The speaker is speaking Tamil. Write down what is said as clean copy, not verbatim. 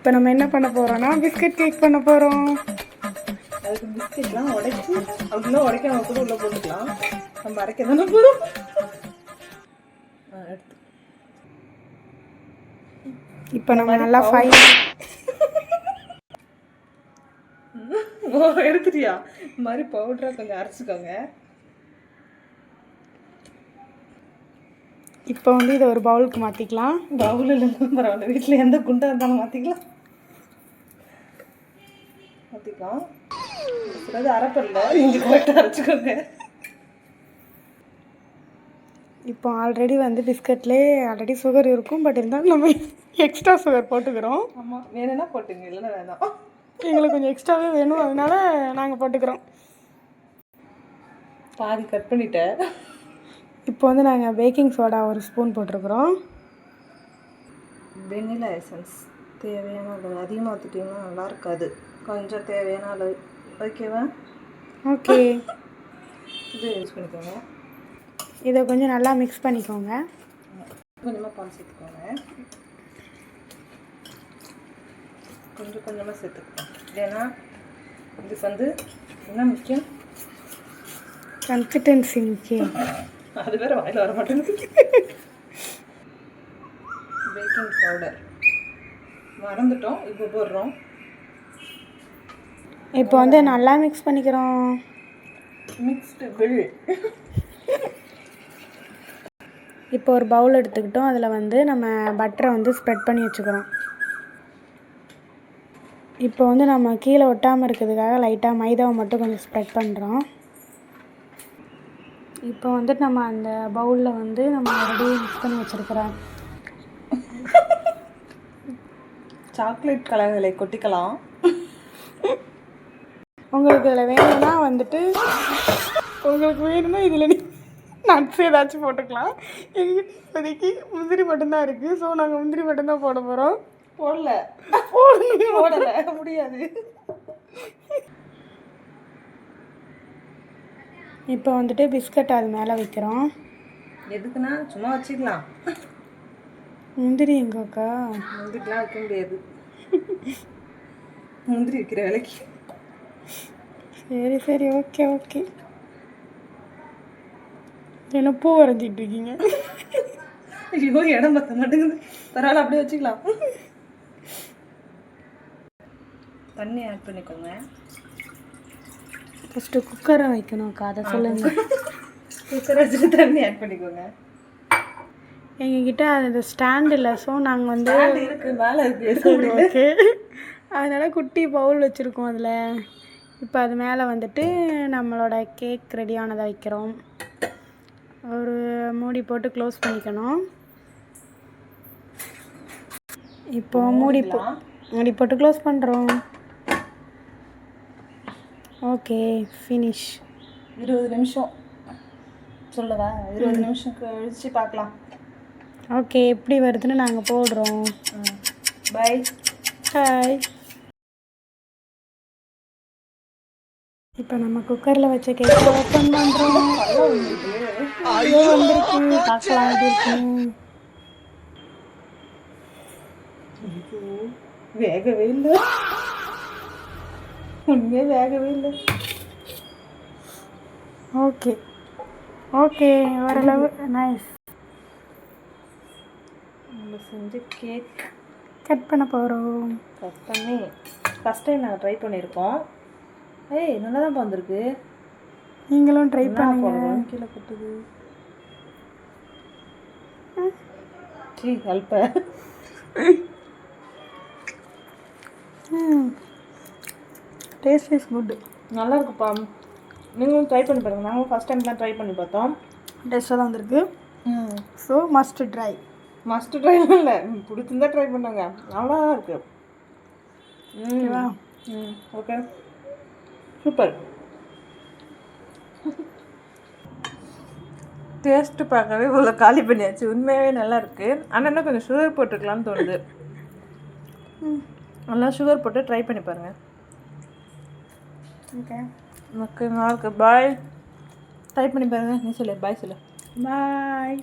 இப்போ நம்ம என்ன பண்ண போகிறோம்னா பிஸ்கட் கேக் பண்ண போகிறோம். அதுக்கு பிஸ்கெட்லாம் உடைச்சி அப்படின்னா உடைக்காம கூட உள்ளே போட்டுக்கலாம். நம்ம அரைக்க தானே போதும். எடுத்து இப்போ நம்ம நல்லா எடுத்துட்டியா? இந்த மாதிரி பவுடராக கொஞ்சம் அரைச்சிக்கோங்க. இப்போ வந்து இதை ஒரு பவுலுக்கு மாற்றிக்கலாம். பவுல் இல்லைன்னா பரவாயில்ல, வீட்டில் எந்த குண்டாக இருந்தாலும் மாற்றிக்கலாம். அரைப்படல இஞ்சி போட்டு அரைச்சிக்கோங்க. இப்போ ஆல்ரெடி வந்து பிஸ்கட்லேயே ஆல்ரெடி சுகர் இருக்கும், பட் இருந்தாலும் நம்ம எக்ஸ்ட்ரா சுகர் போட்டுக்கிறோம். ஆமாம், வேணும்னா போட்டுங்க, இல்லைன்னா வேணாம். எங்களுக்கு கொஞ்சம் எக்ஸ்ட்ராவே வேணும், அதனால நாங்கள் போட்டுக்கிறோம். பாதி கட் பண்ணிட்டேன். இப்போ வந்து நாங்கள் பேக்கிங் சோடா ஒரு ஸ்பூன் போட்டிருக்கிறோம். வெண்ணிலா எசன்ஸ் தேவையான அளவு, அதிகமாக ஊற்றிட்டிங்கன்னா நல்லா இருக்காது. கொஞ்சம் தேவையான அளவு. ஓகேவா? ஓகே. இது யூஸ் பண்ணிக்கோங்க. இதை கொஞ்சம் நல்லா மிக்ஸ் பண்ணிக்கோங்க. கொஞ்சமாக பால் சேர்த்துக்கோங்க. கொஞ்சம் கொஞ்சமாக சேர்த்துக்கோங்க. ஏன்னா இதுக்கு வந்து என்ன முக்கியம்? கன்சிஸ்டன்சி முக்கியம். அது வேறு வாயில் வர மாட்டேங்குது. பேக்கிங் பவுடர் மறந்துட்டோம், இப்போ போடுறோம். இப்போ வந்து நல்லா மிக்ஸ் பண்ணிக்கிறோம். Mixed will. இப்போ ஒரு பவுல் எடுத்துக்கிட்டோம், அதில் வந்து நம்ம பட்டரை வந்து ஸ்ப்ரெட் பண்ணி வச்சுக்கிறோம். இப்போ வந்து நம்ம கீழே ஒட்டாமல் இருக்கிறதுக்காக லைட்டாக மைதாவை மட்டும் கொஞ்சம் ஸ்ப்ரெட் பண்ணுறோம். இப்போ வந்துட்டு நம்ம அந்த பவுலில் வந்து நம்ம ஆல்ரெடி மிக்ஸ் பண்ணி வச்சுருக்கிறோம் சாக்லேட் கலர்களை கொட்டிக்கலாம். உங்களுக்கு இதில் வேணும்னா வந்துட்டு உங்களுக்கு வேணும்னா இதில் நட்ஸ் ஏதாச்சும் போட்டுக்கலாம். எங்ககிட்ட இப்போதைக்கு முந்திரி மட்டும்தான் இருக்குது, ஸோ நாங்கள் முந்திரி மட்டும்தான் போட போகிறோம். போடலை முடியாது. இப்போ வந்துட்டு பிஸ்கட் அது மேலே வைக்கிறோம். எதுக்குன்னா சும்மா வச்சுக்கலாம். முந்திரி எங்கக்கா? முந்திரிலாம் வைக்க முடியாது. முந்திரி வைக்கிற வேலைக்கு. சரி சரி, ஓகே ஓகே. என்ன பூ வரைஞ்சிட்டு இருக்கீங்க? ஐயோ, இடம் பத்த மாட்டேங்குது. பரவாயில்ல, அப்படியே வச்சுக்கலாம். தண்ணி ஆட் பண்ணிக்கோங்க. ஃபஸ்ட்டு குக்கரை வைக்கணும்க்கா, அதை சொல்லுங்கள். குக்கரை வச்சுட்டு தண்ணி ஆட் பண்ணிக்கோங்க. எங்ககிட்ட அது ஸ்டாண்ட் இல்லை, ஸோ நாங்கள் வந்து இருக்குது, மேலே இருக்குது. ஓகே, அதனால் குட்டி பவுல் வச்சுருக்கோம் அதில். இப்போ அது மேலே வந்துட்டு நம்மளோட கேக் ரெடியானதை வைக்கிறோம். ஒரு மூடி போட்டு க்ளோஸ் பண்ணிக்கணும். இப்போ மூடி போட்டு க்ளோஸ் பண்ணுறோம். Okay, finish. 20 நிமிஷம் சொல்லவா? 20 நிமிஷம் கழிச்சு பார்க்கலாம். ஓகே, எப்படி வருதுன்னு நாங்கள் போடுறோம். By hi. இப்போ நம்ம குக்கரில் வச்ச கேக் ஓப்பன் பண்ணுறோம். ஐயோ, வந்துருக்கு, பார்க்கலாம் எப்படி இருக்குன்னு. வேகவே இல்லை, உண்மையே வேகவே இல்லை. ஓகே ஓகே, ஓரளவு நைஸ். நம்ம செஞ்ச கேக் கட் பண்ண போகிறோம். கட் பண்ணி ஃபஸ்ட் டைம் நாங்கள் ட்ரை பண்ணியிருக்கோம். ஏய், நல்லா தான் வந்திருக்கு. நீங்களும் ட்ரை பண்ணுங்க. கீழே கொட்டுது. ஹெல்ப்ப. Taste is good. நல்லா இருக்குப்பா, நீங்களும் ட்ரை பண்ணி பாருங்கள். நாங்களும் ஃபஸ்ட் டைம் தான் ட்ரை பண்ணி பார்த்தோம். டேஸ்ட்டாக தான் வந்திருக்கு. So must try. Must try இல்லை, பிடிச்சிருந்தா ட்ரை பண்ணுங்க. நல்லா தான் இருக்குது. ஓகேவா? Okay, super. டேஸ்ட்டு பார்க்கவே இவ்வளோ காலி பண்ணியாச்சு. உண்மையாகவே நல்லா இருக்குது. ஆனால் இன்னும் கொஞ்சம் சுகர் போட்டுக்கலான்னு தோணுது. நல்லா சுகர் போட்டு ட்ரை பண்ணி பாருங்கள். ஓகே ஓகே, நல்லா இருக்குது. பாய். ட்ரை பண்ணி பாருங்கள். நீ சொல்லு, பாய் சொல்லு. பாய்.